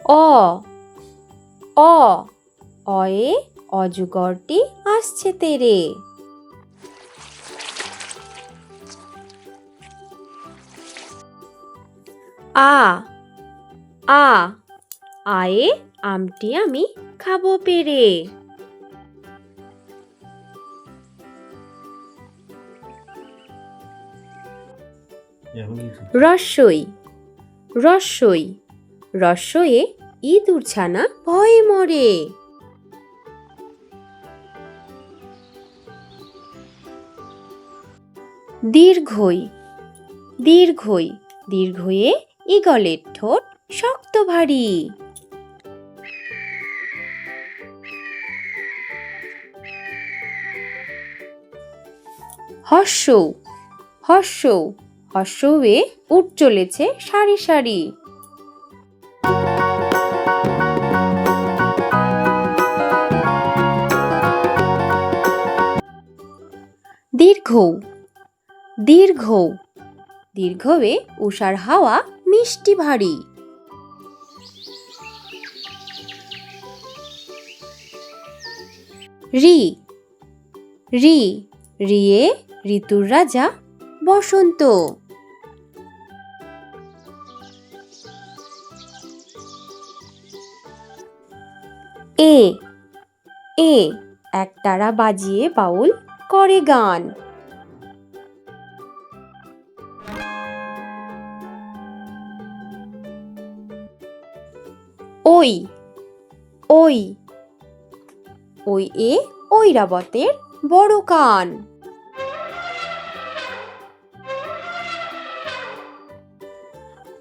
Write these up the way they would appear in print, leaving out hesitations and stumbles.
অ অ অয়ে অজগরটি আসছে তেরে। আ আ আয়ে আমটি আমি খাবো পেরে। রস্বই রস্বই রস্বয়ে ইঁদুর ছানা ভয়ে মরে। দীর্ঘই দীর্ঘই দীর্ঘয়ে ঈগলের ঠোঁট শক্ত ভারী। হর্ষৌ হর্ষৌ হর্ষৌয়ে উট চলেছে সারি সারি। দীর্ঘৌ দীর্ঘৌ দীর্ঘয়ে উষার হাওয়া মিষ্টি ভারী। রি রি রিয়ে ঋতুর রাজা বসন্ত। এ এ একতারা বাজিয়ে বাউল করে গান। ওই ওই ওই এ ঐরাবতের বড় কান।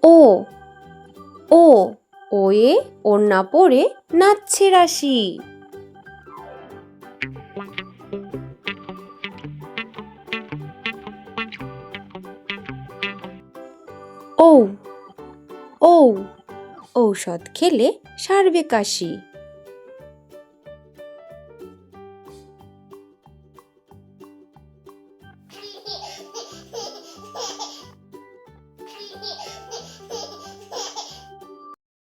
ও ও ওয়ে ওড়না পরে নাচছে রাশি। ঔ ঔ ঔষধ খেলে সারবে কাশি।